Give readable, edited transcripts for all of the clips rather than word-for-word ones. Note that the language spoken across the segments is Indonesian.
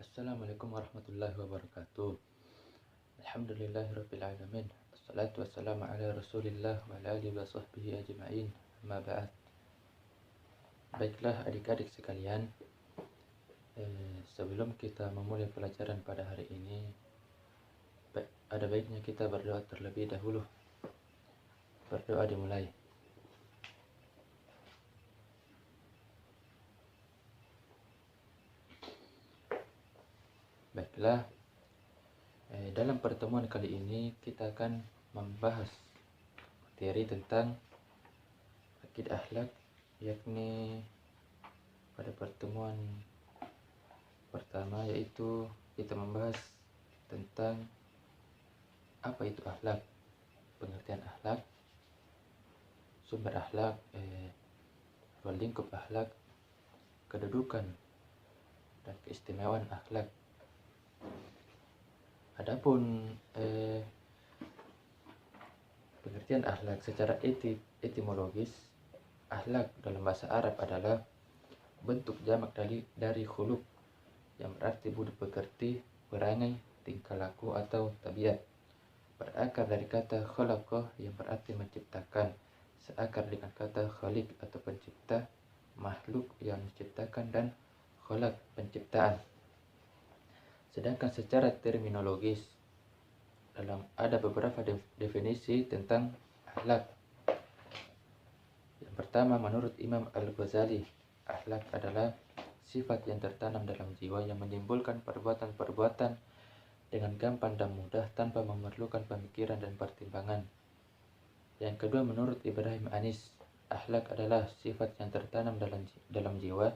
Assalamualaikum warahmatullahi wabarakatuh. Alhamdulillahirabbil alamin. Wassalatu wassalamu ala Rasulillah wa ala alihi wa sahbihi ajma'in. Amma ba'd. Baiklah adik-adik sekalian, sebelum kita memulai pelajaran pada hari ini, ada baiknya kita berdoa terlebih dahulu. Berdoa dimulai. Baiklah, dalam pertemuan kali ini kita akan membahas materi tentang akidah akhlak, yakni pada pertemuan pertama yaitu kita membahas tentang apa itu akhlak, pengertian akhlak, sumber akhlak, ruang lingkup akhlak, kedudukan dan keistimewaan akhlak. Adapun pengertian akhlak secara etimologis, akhlak dalam bahasa Arab adalah bentuk jamak dari khuluq yang berarti budi pekerti, perangai, tingkah laku atau tabiat. Berakar dari kata khalaqa yang berarti menciptakan, seakar dengan kata khaliq atau pencipta, makhluk yang menciptakan, dan khalaq penciptaan. Sedangkan secara terminologis ada beberapa definisi tentang akhlak. Yang pertama, menurut Imam Al-Ghazali, akhlak adalah sifat yang tertanam dalam jiwa yang menimbulkan perbuatan-perbuatan dengan gampang dan mudah tanpa memerlukan pemikiran dan pertimbangan. Yang kedua, menurut Ibrahim Anis, akhlak adalah sifat yang tertanam dalam jiwa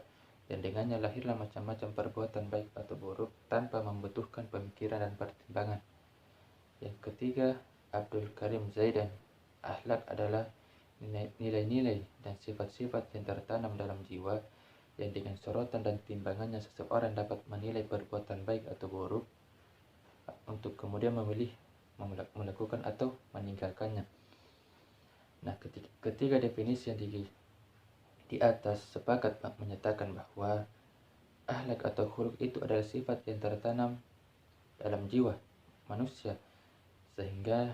dan dengannya lahirlah macam-macam perbuatan baik atau buruk tanpa membutuhkan pemikiran dan pertimbangan. Yang ketiga, Abdul Karim Zaidan, akhlak adalah nilai-nilai dan sifat-sifat yang tertanam dalam jiwa yang dengan sorotan dan timbangannya seseorang dapat menilai perbuatan baik atau buruk untuk kemudian memilih melakukan atau meninggalkannya. Nah, ketiga definisi yang di atas sepakat menyatakan bahwa akhlak atau khuluq itu adalah sifat yang tertanam dalam jiwa manusia, sehingga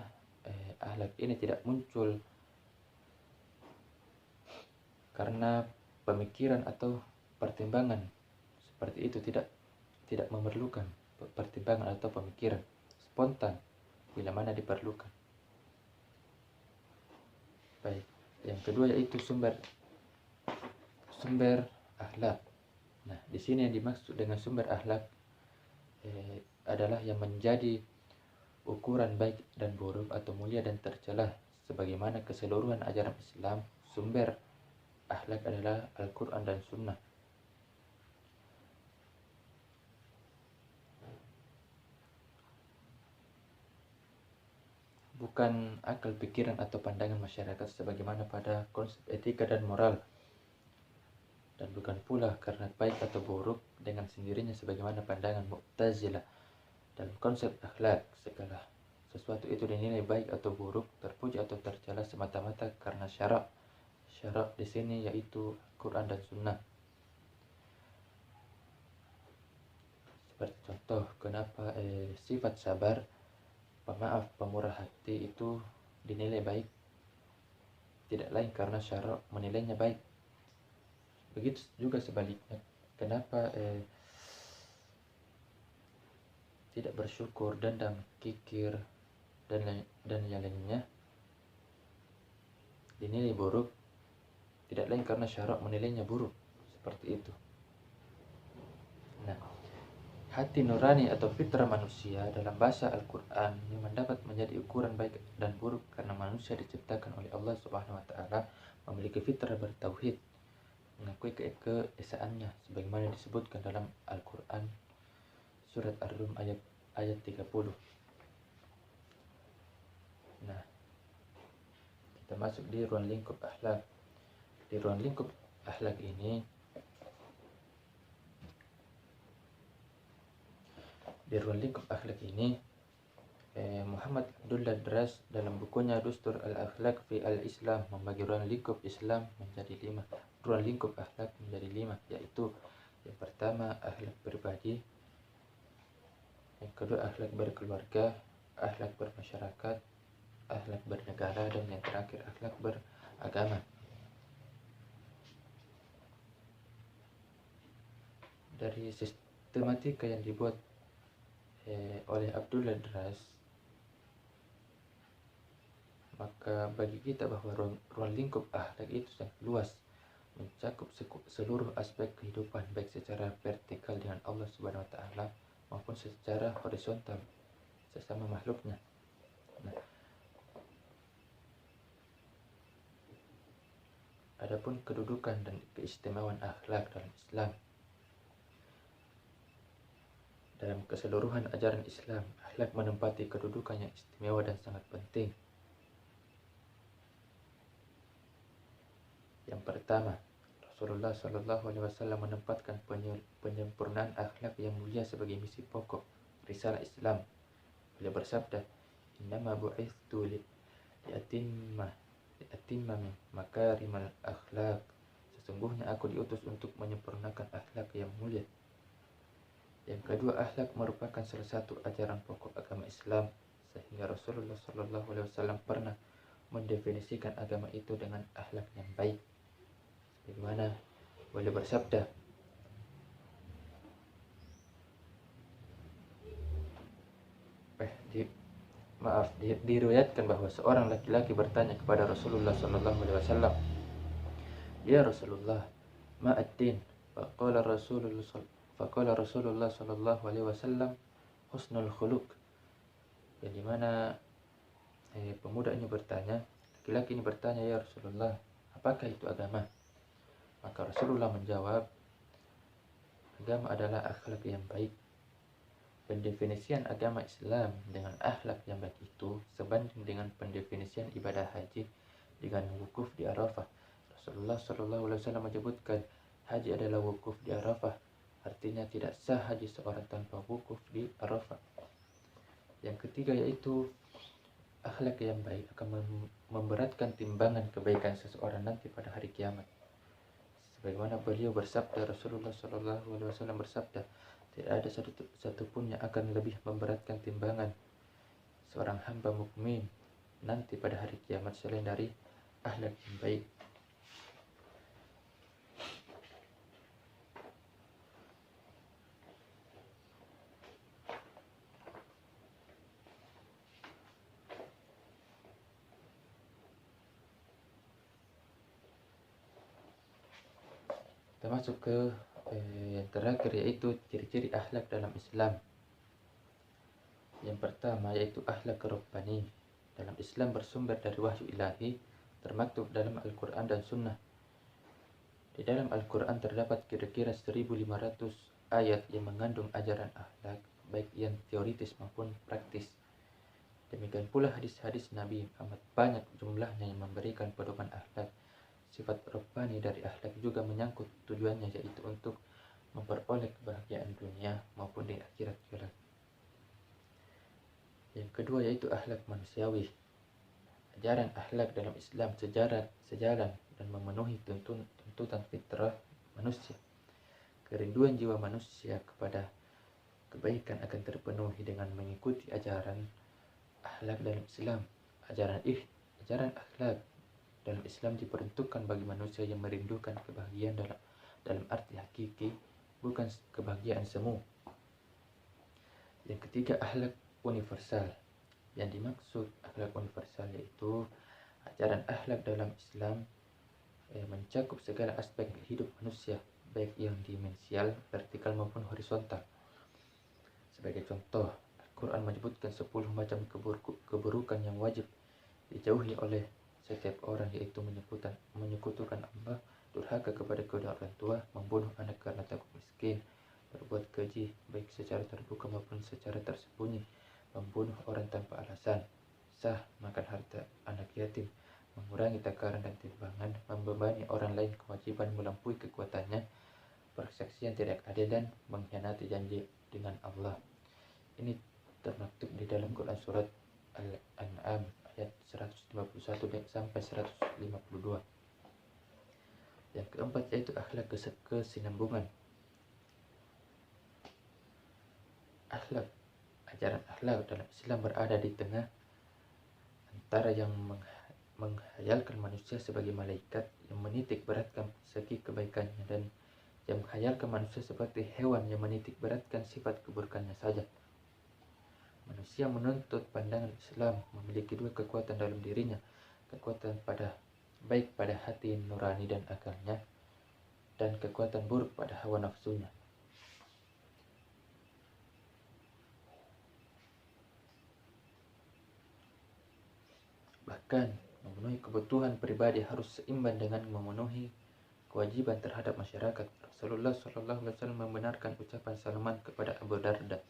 akhlak ini tidak muncul karena pemikiran atau pertimbangan. Seperti itu, tidak memerlukan pertimbangan atau pemikiran, spontan bila mana diperlukan. Baik, yang kedua yaitu sumber akhlak. Nah, di sini yang dimaksud dengan sumber akhlak adalah yang menjadi ukuran baik dan buruk atau mulia dan tercela, sebagaimana keseluruhan ajaran Islam. Sumber akhlak adalah Al-Quran dan Sunnah. Bukan akal pikiran atau pandangan masyarakat sebagaimana pada konsep etika dan moral, dan bukan pula karena baik atau buruk dengan sendirinya sebagaimana pandangan Mu'tazilah. Dalam konsep akhlak, segala sesuatu itu dinilai baik atau buruk, terpuji atau tercela semata-mata karena syarak. Syarak di sini yaitu Quran dan Sunnah. Seperti contoh, kenapa sifat sabar, pemaaf, pemurah hati itu dinilai baik, tidak lain karena syarak menilainya baik. Begitu juga sebaliknya, kenapa tidak bersyukur, dendam, kikir, dan yang lainnya dinilai buruk, tidak lain karena syarak menilainya buruk. Seperti itu. Nah, hati nurani atau fitrah manusia dalam bahasa Al-Quran yang mendapat menjadi ukuran baik dan buruk karena manusia diciptakan oleh Allah Subhanahu wa Ta'ala memiliki fitrah bertauhid, mengakui keesaannya sebagaimana disebutkan dalam Al-Quran surat Ar-Rum ayat 30. Nah, kita masuk di ruang lingkup akhlak. Di ruang lingkup akhlak ini, Muhammad Abdullah Dras dalam bukunya Dustur Al-Akhlaq fi Al-Islam membagi ruang lingkup Islam menjadi 5. Ruang lingkup akhlak menjadi 5, yaitu yang pertama akhlak pribadi, Yang kedua, akhlak berkeluarga, akhlak bermasyarakat, akhlak bernegara, dan yang terakhir, akhlak beragama. Dari sistematika yang dibuat oleh Abdullah Dras, maka bagi kita bahwa ruang lingkup akhlak itu sangat luas, mencakup seluruh aspek kehidupan, baik secara vertikal dengan Allah Subhanahu wa taala maupun secara horizontal sesama makhluknya. Nah, adapun kedudukan dan keistimewaan akhlak dalam Islam, dalam keseluruhan ajaran Islam, akhlak menempati kedudukan yang istimewa dan sangat penting. Yang pertama, Rasulullah Shallallahu Alaihi Wasallam menempatkan penyempurnaan akhlak yang mulia sebagai misi pokok risalah Islam. Beliau bersabda, "Innama bu'itsu liatimma makarimal akhlak." Sesungguhnya aku diutus untuk menyempurnakan akhlak yang mulia. Yang kedua, akhlak merupakan salah satu ajaran pokok agama Islam, sehingga Rasulullah Shallallahu Alaihi Wasallam pernah mendefinisikan agama itu dengan akhlak yang baik. Bagaimana beliau bersabda, diriwayatkan bahwa seorang laki-laki bertanya kepada Rasulullah Shallallahu Alaihi Wasallam, "Ya Rasulullah, ma ad-din?" Faqala Rasulullah Shallallahu Alaihi Wasallam, "Husnul khuluq." Yang dimana pemuda ini bertanya, laki-laki ini bertanya, "Ya Rasulullah, apakah itu agama?" Maka Rasulullah menjawab, agama adalah akhlak yang baik. Pendefinisian agama Islam dengan akhlak yang baik itu sebanding dengan pendefinisian ibadah haji dengan wukuf di Arafah. Rasulullah Shallallahu Alaihi Wasallam menyebutkan haji adalah wukuf di Arafah, artinya tidak sah haji seorang tanpa wukuf di Arafah. Yang ketiga yaitu akhlak yang baik akan memberatkan timbangan kebaikan seseorang nanti pada hari kiamat. Sebagaimana beliau bersabda, Rasulullah Shallallahu Alaihi Wasallam bersabda, tidak ada satupun yang akan lebih memberatkan timbangan seorang hamba mukmin nanti pada hari kiamat selain dari akhlak yang baik. Kita masuk ke yang terakhir yaitu ciri-ciri akhlak dalam Islam. Yang pertama yaitu akhlak rabbani. Dalam Islam bersumber dari wahyu ilahi, termaktub dalam Al-Quran dan Sunnah. Di dalam Al-Quran terdapat kira-kira 1500 ayat yang mengandung ajaran akhlak, baik yang teoritis maupun praktis. Demikian pula hadis-hadis Nabi amat banyak jumlahnya yang memberikan pedoman akhlak. Sifat rabbani dari akhlak juga menyangkut tujuannya yaitu untuk memperoleh kebahagiaan dunia maupun di akhirat kelak. Yang kedua yaitu akhlak manusiawi. Ajaran akhlak dalam Islam sejalan dan memenuhi tuntutan fitrah manusia. Kerinduan jiwa manusia kepada kebaikan akan terpenuhi dengan mengikuti ajaran akhlak dalam Islam. Ajaran akhlak dalam Islam diperuntukkan bagi manusia yang merindukan kebahagiaan dalam arti hakiki, bukan kebahagiaan semu. Yang ketiga, akhlak universal. Yang dimaksud akhlak universal yaitu ajaran akhlak dalam Islam mencakup segala aspek hidup manusia, baik yang dimensial, vertikal maupun horizontal. Sebagai contoh, Al-Quran menyebutkan 10 macam keburukan yang wajib dijauhi oleh setiap orang, yaitu menyekutukan Allah, durhaka kepada kedua orang tua, membunuh anak karena takut miskin, berbuat keji baik secara terbuka maupun secara tersembunyi, membunuh orang tanpa alasan, sah makan harta anak yatim, mengurangi takaran dan timbangan, membebani orang lain kewajiban melampaui kekuatannya, persaksian tidak adil, dan mengkhianati janji dengan Allah. Ini termaktub di dalam Quran surat Al-An'am ayat 151 sampai 152. Yang keempat yaitu akhlak kesinambungan. Akhlak Ajaran akhlak dalam Islam berada di tengah antara yang menghayalkan manusia sebagai malaikat yang menitik beratkan segi kebaikannya dan yang menghayalkan manusia seperti hewan yang menitik beratkan sifat keburukannya saja. Manusia menuntut pandangan Islam memiliki dua kekuatan dalam dirinya, kekuatan baik pada hati nurani dan akalnya, dan kekuatan buruk pada hawa nafsunya. Bahkan memenuhi kebutuhan pribadi harus seimbang dengan memenuhi kewajiban terhadap masyarakat. Rasulullah SAW membenarkan ucapan Salman kepada Abu Darda,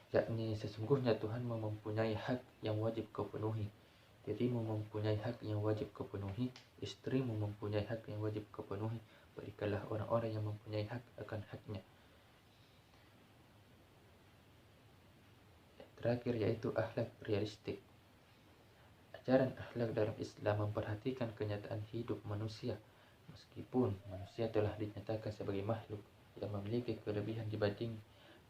yakni sesungguhnya Tuhanmu mempunyai hak yang wajib kau penuhi, dirimu mempunyai hak yang wajib kau penuhi, istrimu mempunyai hak yang wajib kau penuhi, berikanlah orang-orang yang mempunyai hak akan haknya. Terakhir yaitu akhlak realistik. Ajaran akhlak dalam Islam memperhatikan kenyataan hidup manusia. Meskipun manusia telah dinyatakan sebagai makhluk yang memiliki kelebihan dibanding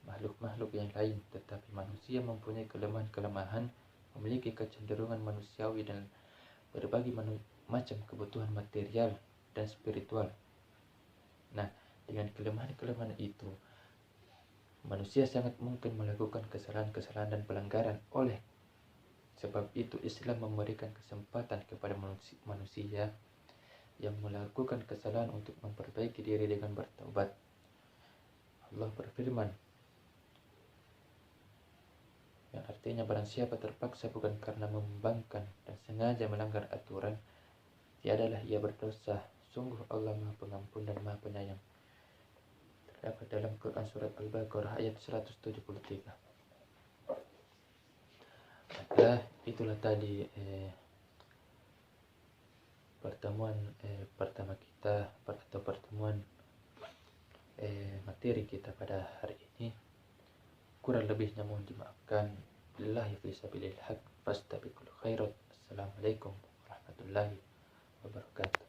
makhluk-makhluk yang lain, tetapi manusia mempunyai kelemahan-kelemahan, memiliki kecenderungan manusiawi dan berbagai macam kebutuhan material dan spiritual. Nah, dengan kelemahan-kelemahan itu, manusia sangat mungkin melakukan kesalahan-kesalahan dan pelanggaran. Oleh sebab itu Islam memberikan kesempatan kepada manusia yang melakukan kesalahan untuk memperbaiki diri dengan bertaubat. Allah berfirman, yang artinya barang siapa terpaksa bukan karena membangkang dan sengaja melanggar aturan, tiadalah ia berdosa. Sungguh Allah Maha Pengampun dan Maha Penyayang. Terdapat dalam Quran surat Al-Baqarah ayat 173. Maka itulah tadi pertemuan pertama kita atau pertemuan materi kita pada hari ini. Kurang lebihnya mohon dimaafkan. Billahi fi sabilil haq fastabiqul khairat. Assalamualaikum warahmatullahi wabarakatuh.